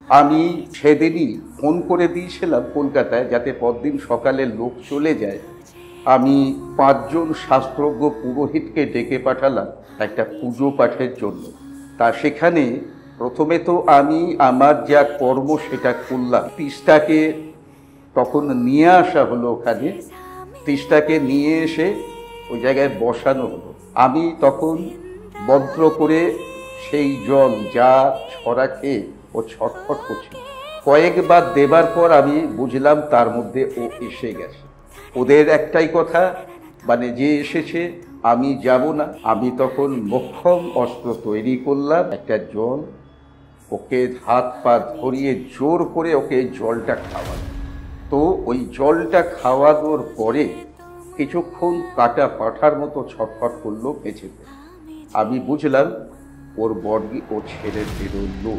আমি সেদিনই ফোন করে দিয়েছিলাম কলকাতায়, যাতে পরদিন সকালে লোক চলে যায়। আমি 5 জন শাস্ত্রজ্ঞ পুরোহিতকে ডেকে পাঠালাম একটা পুজো পাঠের জন্য। তা সেখানে প্রথমে তো আমি আমার যা কর্ম সেটা করলাম। তিস্তাকে তখন নিয়ে আসা হলো ওখানে, তিস্তাকে নিয়ে এসে ওই জায়গায় বসানো হলো। আমি তখন মন্ত্র করে সেই জল যা ছড়া খেয়ে ও ছটফট করছিল। কয়েকবার দেবার পর আমি বুঝলাম তার মধ্যে ও এসে গেছে। ওদের একটাই কথা, মানে যে এসেছে আমি যাব না। আমি তখন মোক্ষম অস্ত্র তৈরি করলাম, একটা জল, ওকে হাত পা ধরিয়ে জোর করে ওকে জলটা খাওয়ালাম। তো ওই জলটা খাওয়ানোর পরে কিছুক্ষণ কাটা পাঠার মতো ছটফট করলো পেছনে। আমি বুঝলাম ওর বডি ও ছেড়ে বেরোলো।